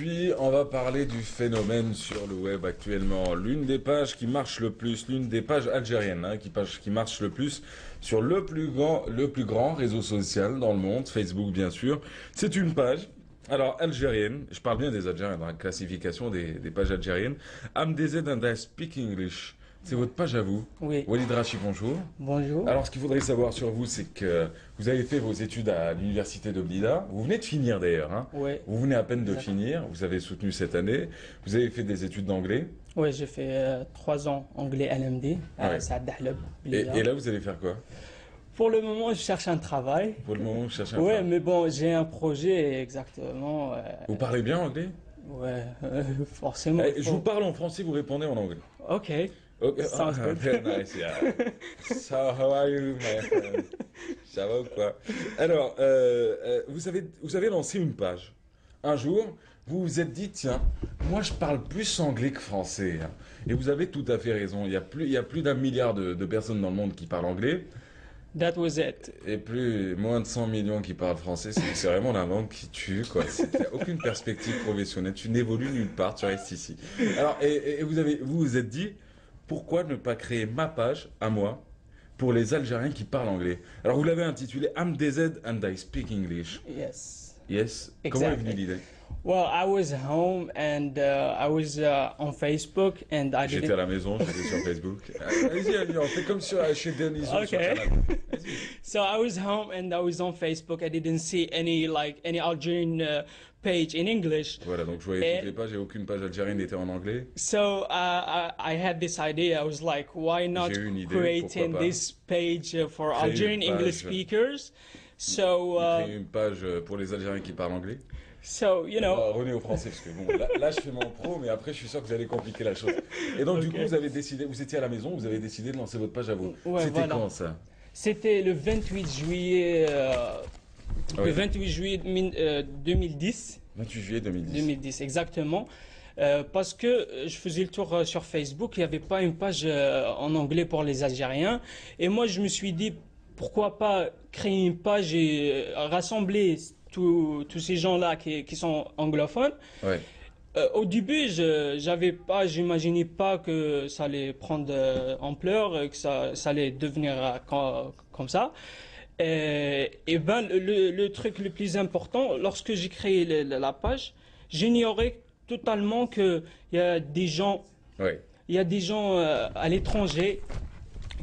puis on va parler du phénomène sur le web actuellement. L'une des pages qui marche le plus, l'une des pages algériennes qui marche le plus sur le plus grand réseau social dans le monde, Facebook bien sûr, c'est une page. Alors, algérienne, je parle bien des Algériens dans la classification des pages algériennes. Amdezed and I Speak English. C'est votre page à vous. Oui. Walid Rachi, bonjour. Bonjour. Alors, ce qu'il faudrait savoir sur vous, c'est que vous avez fait vos études à l'université de Blida. Vous venez de finir d'ailleurs. Hein. Oui. Vous venez à peine de finir. Vous avez soutenu cette année. Vous avez fait des études d'anglais. Oui, j'ai fait 3 ans anglais LMD à Saad Dahleb. Et là, vous allez faire quoi? Pour le moment, je cherche un travail. Pour le moment, vous cherchez un Oui, travail. mais bon, j'ai un projet exactement. Vous parlez bien anglais? Ouais, forcément. Je vous parle en français, vous répondez en anglais. Ok. Okay. Sounds good. Very nice, yeah. So, how are you, my friend? Ça va ou quoi? Alors, vous avez lancé une page. Un jour, vous vous êtes dit, tiens, moi je parle plus anglais que français. Hein. Et vous avez tout à fait raison. Il y a plus d'1 milliard de personnes dans le monde qui parlent anglais. That was it. Et moins de 100 millions qui parlent français. C'est vraiment la langue qui tue, quoi. Il n'y a aucune perspective professionnelle. Tu n'évolues nulle part, tu restes ici. Alors, et vous vous êtes dit, pourquoi ne pas créer ma page à moi pour les Algériens qui parlent anglais? Alors vous l'avez intitulé AmDZ and I Speak English. Yes. Yes. Exactly. Comment est venue l'idée? Well, I was home and I was on Facebook and I J'étais à la maison, j'étais sur Facebook. Allez-y, on fait comme chez Denis. Okay. So I was home and I was on Facebook. I didn't see any Algerian page in English. Voilà, donc je voyais toutes les pages et aucune page algérienne n'était en anglais. So I had this idea. I was like, why not creating this page for Algerian English speakers? So créer une page pour les Algériens qui parlent anglais. So, you know. Revenez au français parce que bon, là je fais mon pro, mais après je suis sûr que vous allez compliquer la chose. Et donc du coup vous avez décidé, vous étiez à la maison, vous avez décidé de lancer votre page à vous. Ouais, C'était voilà. quand ça? C'était le 28 juillet. Le 28 juillet 2010. 28 juillet 2010. 2010, exactement. Parce que je faisais le tour sur Facebook, il n'y avait pas une page en anglais pour les Algériens. Et moi, je me suis dit, pourquoi pas créer une page et rassembler tous ces gens-là qui sont anglophones. Ouais. Au début, j'imaginais pas que ça allait prendre ampleur, que ça allait devenir comme ça. Et ben, le truc le plus important, lorsque j'ai créé la page, j'ignorais totalement qu'il y a des gens, il y a des gens à l'étranger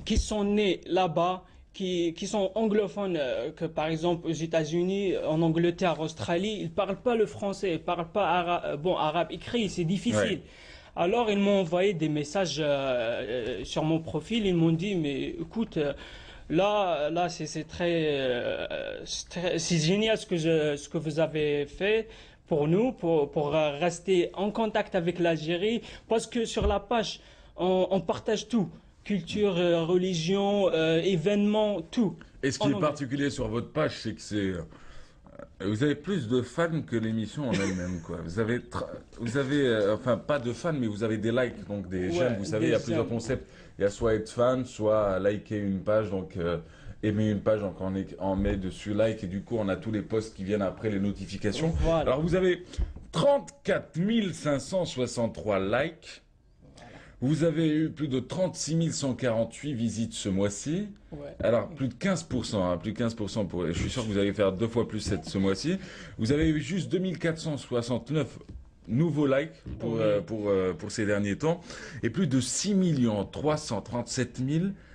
qui sont nés là-bas, qui sont anglophones, que par exemple aux États-Unis, en Angleterre, en Australie, ils parlent pas le français, ils parlent pas arabe écrit, c'est difficile. Ouais. Alors ils m'ont envoyé des messages sur mon profil, ils m'ont dit mais écoute, là c'est génial ce que vous avez fait pour nous, pour rester en contact avec l'Algérie, parce que sur la page on partage tout. Culture, religion, événements, tout. Et ce qui est particulier sur votre page, c'est que vous avez plus de fans que l'émission en elle-même, quoi. Vous avez, enfin, pas de fans, mais vous avez des likes, donc des j'aime. Vous savez, il y a plusieurs concepts. Il y a soit être fan, soit liker une page, donc aimer une page, donc on met dessus like, et du coup, on a tous les posts qui viennent après les notifications. Voilà. Alors, vous avez 34 563 likes. Vous avez eu plus de 36 148 visites ce mois-ci. Ouais. Alors, plus de 15%, hein, plus de 15% je suis sûr que vous allez faire 2 fois plus ce mois-ci. Vous avez eu juste 2469 nouveaux likes pour ces derniers temps. Et plus de 6 337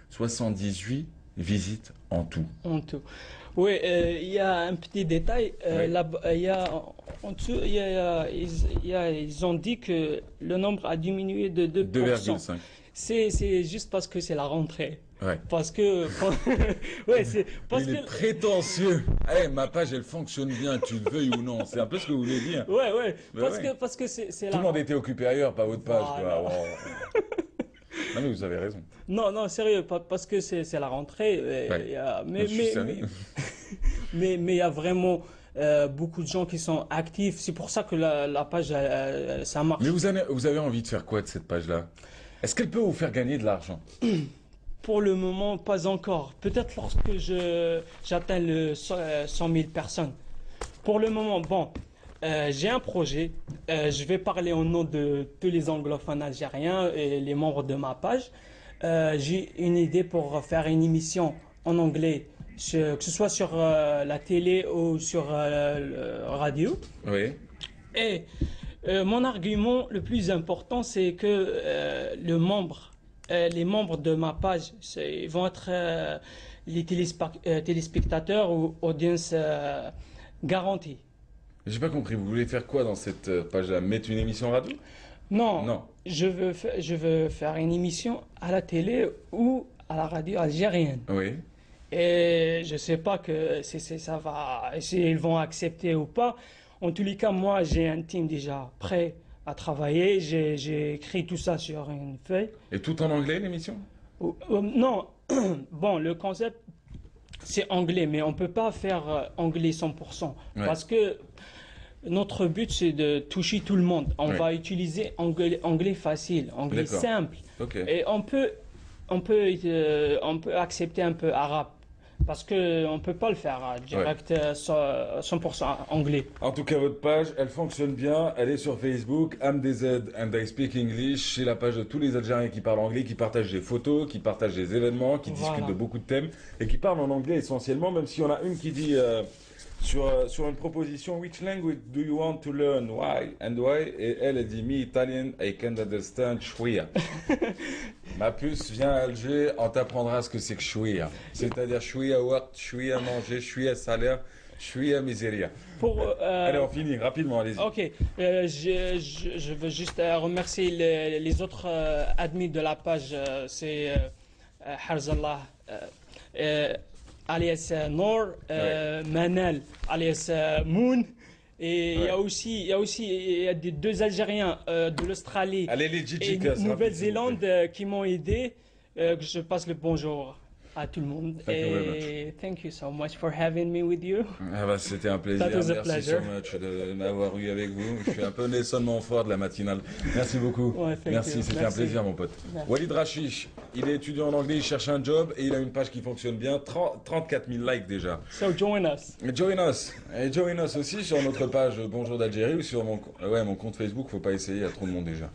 078 visites en tout. En tout. Oui, il y a un petit détail. En dessous, ils ont dit que le nombre a diminué de 2%. 2,5. C'est juste parce que c'est la rentrée. Ouais. Parce que... Il est prétentieux. Hey, ma page, elle fonctionne bien, tu le veuilles ou non. C'est un peu ce que vous voulez dire. Ouais. Parce que c'est Tout le monde était occupé ailleurs, pas votre page. Quoi. Oh. Non mais vous avez raison. Non, sérieux, parce que c'est la rentrée. Mais il y a vraiment beaucoup de gens qui sont actifs. C'est pour ça que la page, ça marche. Mais vous avez envie de faire quoi de cette page-là? Est-ce qu'elle peut vous faire gagner de l'argent? Pour le moment, pas encore. Peut-être lorsque j'atteins le 100 000 personnes. Pour le moment, bon. J'ai un projet. Je vais parler au nom de tous les anglophones algériens et les membres de ma page. J'ai une idée pour faire une émission en anglais, que ce soit sur la télé ou sur radio. Oui. Et mon argument le plus important, c'est que les membres de ma page vont être les téléspectateurs ou audience garantie. J'ai pas compris, vous voulez faire quoi dans cette page-là? Mettre une émission radio? Non, Non. je veux faire une émission à la télé ou à la radio algérienne. Oui. Et je sais pas ça va, si ils vont accepter ou pas. En tous les cas, moi, j'ai un team déjà prêt à travailler. J'ai écrit tout ça sur une feuille. Et tout en anglais, l'émission? Non, bon, le concept, c'est anglais, mais on peut pas faire anglais 100%. Ouais. Parce que notre but, c'est de toucher tout le monde. On Ouais. va utiliser anglais facile, anglais D'accord. simple. Ok. Et on peut accepter un peu arabe. Parce qu'on ne peut pas le faire direct 100% anglais. En tout cas, votre page, elle fonctionne bien. Elle est sur Facebook, AmDZ and I Speak English. C'est la page de tous les Algériens qui parlent anglais, qui partagent des photos, qui partagent des événements, qui Voilà. discutent de beaucoup de thèmes et qui parlent en anglais essentiellement, même si on a une qui dit sur une proposition, which language do you want to learn? Why? And why? Et elle dit, me Italian, I can understand chouïa. Ma puce, viens à Alger, on t'apprendra ce que c'est que chouïa. C'est-à-dire chouïa waqt, chouïa manger, chouïa salaire, chouïa miséria. Allez, on finit rapidement, allez-y. Ok, je veux juste remercier les autres admins de la page. C'est Harzallah, alias Noor, Manal, alias Moon. Et Ouais. il y a aussi des deux Algériens de l'Australie Allez, les et Djidjikas. Nouvelle-Zélande qui m'ont aidé. Que je passe le bonjour à tout le monde. Thank you very Et thank you so much for having me with you. Ah bah, c'était un plaisir. That was a Merci pleasure. so much de m'avoir eu avec vous. Je suis un peu Nelson Montfort de la matinale. Merci beaucoup. Ouais, thank Merci, you. c'était un Merci. plaisir, mon pote. Merci. Walid Rachish, il est étudiant en anglais, il cherche un job et il a une page qui fonctionne bien. 34 000 likes déjà. So join us. Join us. Et join us aussi sur notre page Bonjour d'Algérie ou sur mon compte Facebook. Faut pas essayer, il y a trop de monde déjà.